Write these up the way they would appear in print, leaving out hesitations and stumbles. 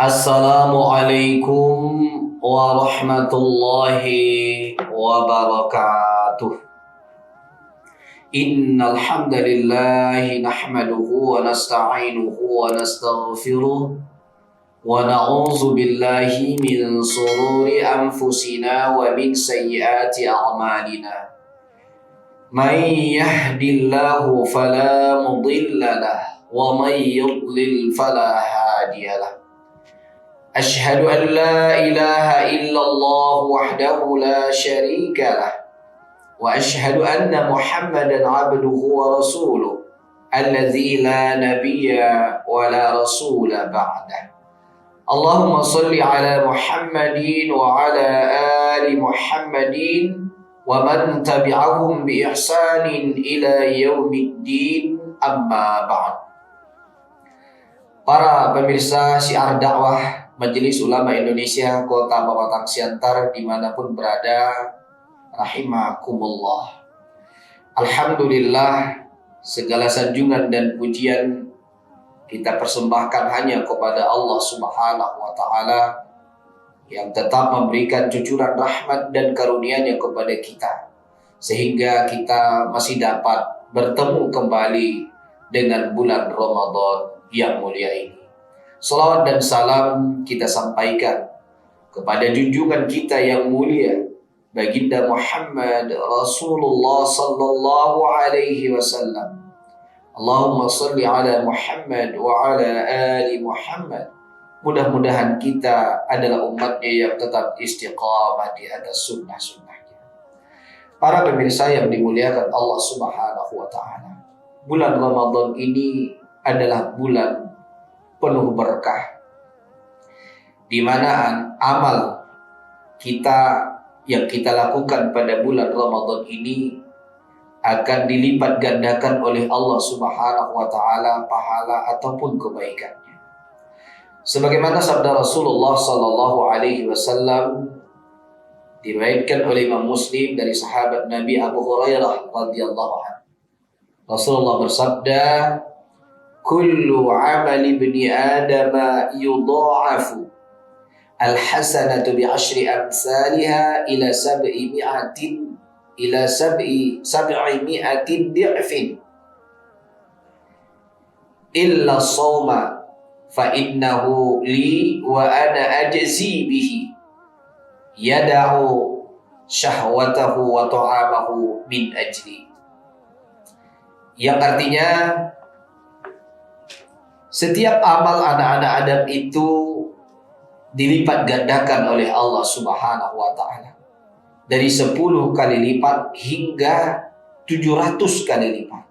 Assalamualaikum warahmatullahi wabarakatuh. Innal hamdalillah nahmaduhu wa nasta'inuhu wa nastaghfiruh wa na'udzu billahi min shururi anfusina wa min sayyiati a'malina. May yahdihillahu fala mudilla lahu wa may yudlil fala hadiya lahu. أشهد أن لا إله إلا الله وحده لا شريك له وأشهد أن محمدا عبده ورسوله الذي لا نبي ولا رسول بعده. اللهم صل على محمد وعلى آل محمد ومن تبعهم بإحسان إلى يوم الدين أما بعد. Para pemirsa Syiar Dakwah Majelis Ulama Indonesia Kota Babatang Siantar dimanapun berada, rahimakumullah. Alhamdulillah, segala sanjungan dan pujian kita persembahkan hanya kepada Allah Subhanahu wa Ta'ala yang tetap memberikan cucuran rahmat dan karunia-Nya kepada kita, sehingga kita masih dapat bertemu kembali dengan bulan Ramadan yang mulia ini. Salawat dan salam kita sampaikan kepada junjungan kita yang mulia, baginda Muhammad Rasulullah sallallahu alaihi wasallam. Allahumma salli ala Muhammad wa ala ali Muhammad. Mudah-mudahan kita adalah umatnya yang tetap istiqamah di atas sunnah-sunnahnya. Para pemirsa yang dimuliakan Allah Subhanahu wa Ta'ala, bulan Ramadan ini adalah bulan penuh berkah, di mana amal kita yang kita lakukan pada bulan Ramadan ini akan dilipat gandakan oleh Allah Subhanahu wa Ta'ala pahala ataupun kebaikannya. Sebagaimana sabda Rasulullah sallallahu alaihi wasallam diriwayatkan oleh Imam Muslim dari sahabat Nabi Abu Hurairah radhiyallahu anhu. Rasulullah bersabda, kullu amali ibni adama yudha'afu al-hasanatu bi'ashri amsalha ila sab'imi'atin di'fin illa as-sawma fa innahu li wa ana ajzi bihi yada'u syahwatahu wa ta'amahu min ajli. Yang artinya, setiap amal anak-anak Adam itu dilipat gandakan oleh Allah Subhanahu wa Ta'ala, dari 10 kali lipat hingga 700 kali lipat,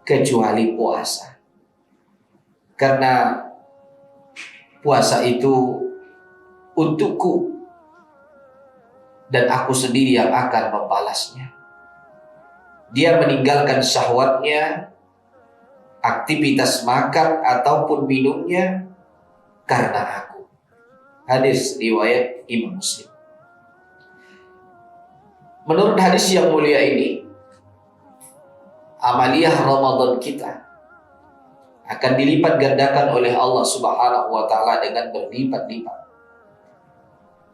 kecuali puasa. Karena puasa itu untukku dan aku sendiri yang akan membalasnya. Dia meninggalkan syahwatnya, aktivitas makan ataupun minumnya karena aku. Hadis riwayat Imam Muslim. Menurut hadis yang mulia ini, amaliyah Ramadan kita akan dilipat gandakan oleh Allah Subhanahu wa Ta'ala dengan berlipat-lipat.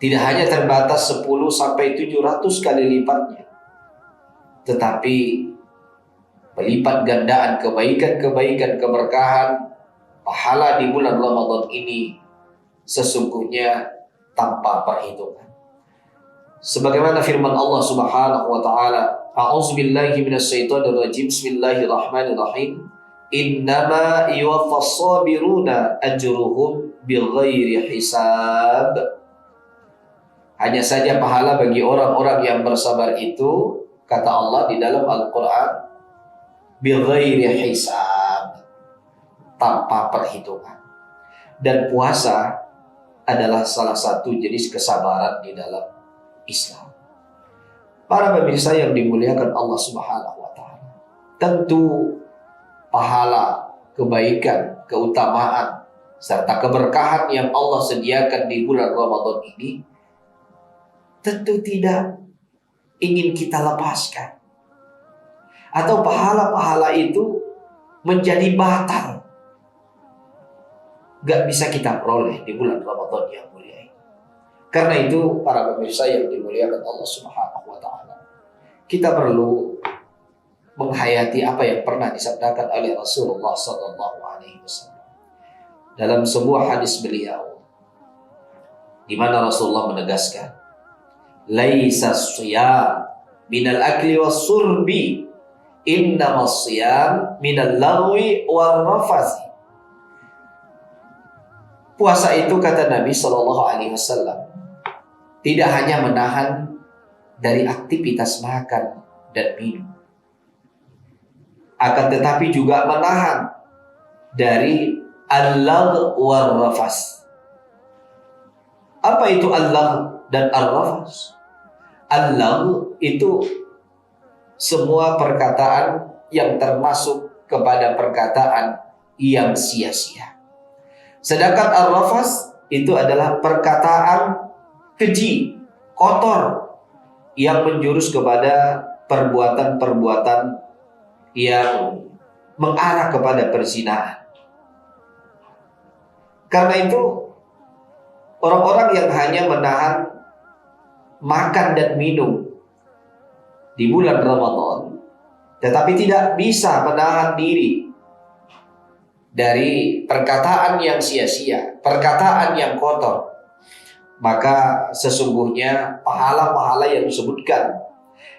Tidak hanya terbatas 10 sampai 700 kali lipatnya, tetapi pelipat gandaan kebaikan-kebaikan, keberkahan, pahala di bulan Ramadan ini sesungguhnya tanpa perhitungan. Sebagaimana firman Allah Subhanahu wa Ta'ala, a'udzubillahi minasyaitonir rajim, bismillahirrahmanirrahim, innama yuwaffas sabiruna ajruhum bighairi hisab. Hanya saja pahala bagi orang-orang yang bersabar itu, kata Allah di dalam Al-Quran, bighairi hisab, tanpa perhitungan. Dan puasa adalah salah satu jenis kesabaran di dalam Islam. Para pemirsa yang dimuliakan Allah Subhanahu wa Ta'ala, tentu pahala, kebaikan, keutamaan serta keberkahan yang Allah sediakan di bulan Ramadan ini tentu tidak ingin kita lepaskan, atau pahala-pahala itu menjadi batal nggak bisa kita peroleh di bulan Ramadan yang mulia ini. Karena itu para pemirsa yang dimuliakan Allah Subhanahu wa taala, kita perlu menghayati apa yang pernah disabdakan oleh Rasulullah sallallahu alaihi wasallam dalam sebuah hadis beliau, di mana Rasulullah menegaskan, laisa siyam minal akli was surbi, innamas siyam minal lagwi war rafasi. Puasa itu, kata Nabi sallallahu alaihi wasallam, tidak hanya menahan dari aktivitas makan dan minum, akan tetapi juga menahan dari al-lagh war rafas. Apa itu al-lagh dan ar-rafas? Al-lagh itu semua perkataan yang termasuk kepada perkataan yang sia-sia. Sedangkan ar-rafas itu adalah perkataan keji, kotor, yang menjurus kepada perbuatan-perbuatan yang mengarah kepada perzinahan. Karena itu, orang-orang yang hanya menahan makan dan minum di bulan Ramadan, tetapi tidak bisa menahan diri dari perkataan yang sia-sia, perkataan yang kotor, maka sesungguhnya pahala-pahala yang disebutkan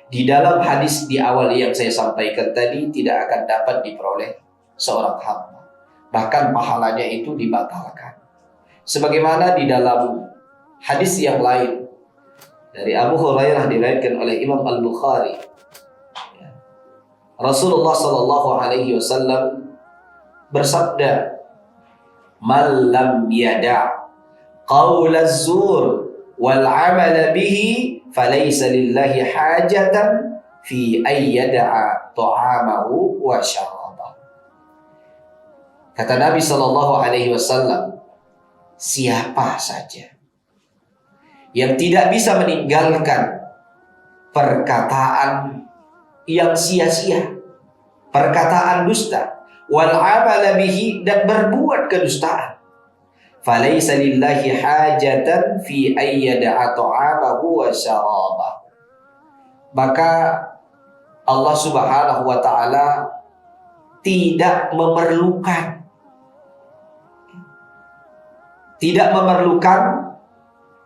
di dalam hadis di awal yang saya sampaikan tadi tidak akan dapat diperoleh seorang hamba. Bahkan pahalanya itu dibatalkan. Sebagaimana di dalam hadis yang lain dari Abu Hurairah diriwayatkan oleh Imam Al-Bukhari, Rasulullah sallallahu alaihi wasallam bersabda, "Man lam yada' qaula az-zur wal 'amala bihi falaysa lillahi hajatan fi ay yada'a ta'amahu wa syarabahu." Kata Nabi sallallahu alaihi wasallam, siapa saja yang tidak bisa meninggalkan perkataan yang sia-sia, perkataan dusta, wal 'amala bihi, dan berbuat kedustaan, falaisa lillahi hajatan fi ayyada'a ta'amahu wa syarabahu, maka Allah Subhanahu wa taala tidak memerlukan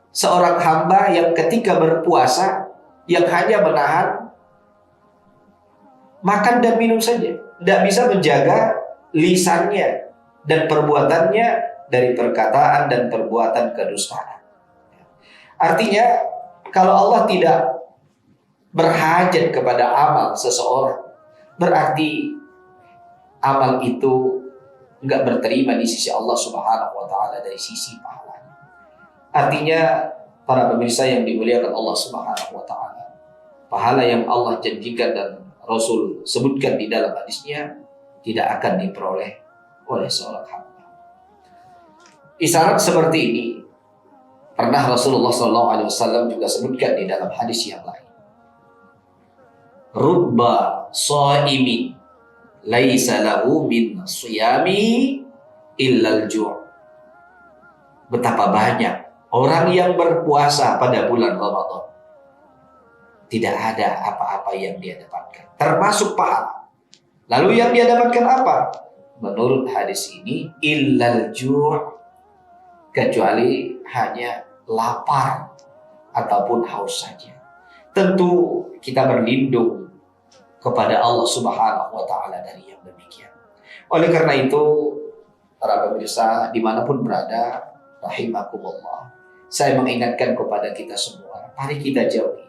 seorang hamba yang ketika berpuasa yang hanya menahan makan dan minum saja, tidak bisa menjaga lisannya dan perbuatannya dari perkataan dan perbuatan kedustaan. Artinya, kalau Allah tidak berhajat kepada amal seseorang, berarti amal itu enggak berterima di sisi Allah Subhanahu wa taala dari sisi pahalanya. Artinya, para pemirsa yang dimuliakan Allah Subhanahu wa taala, pahala yang Allah janjikan dan Rasul sebutkan di dalam hadisnya tidak akan diperoleh oleh seorang hamba. Isyarat seperti ini pernah Rasulullah SAW juga sebutkan di dalam hadis yang lain. Rubba sha'imin laisa lahu min shiyami illal ju'. Betapa banyak orang yang berpuasa pada bulan Ramadan, tidak ada apa-apa yang dia dapatkan, termasuk pahala. Lalu yang dia dapatkan apa? Menurut hadis ini, illal ju', kecuali hanya lapar ataupun haus saja. Tentu kita berlindung kepada Allah Subhanahu wa taala dari yang demikian. Oleh karena itu, para pemirsa dimanapun berada, rahimakumullah, saya mengingatkan kepada kita semua, mari kita jauhi,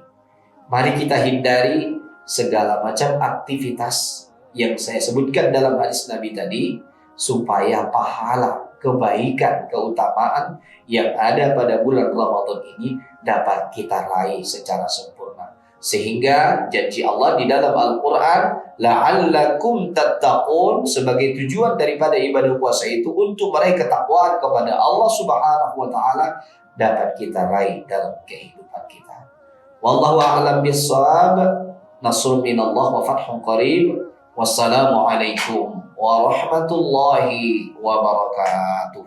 mari kita hindari segala macam aktivitas yang saya sebutkan dalam hadis Nabi tadi, supaya pahala, kebaikan, keutamaan yang ada pada bulan Ramadan ini dapat kita raih secara sempurna. Sehingga janji Allah di dalam Al-Quran, la'allakum tattaqun, sebagai tujuan daripada ibadah puasa itu untuk meraih ketakwaan kepada Allah Subhanahu wa taala, dapat kita raih dalam kehidupan kita. Wallahu a'lam bis-shawab. Nasrun minallah wa fathun qarib. Wassalamualaikum warahmatullahi wabarakatuh.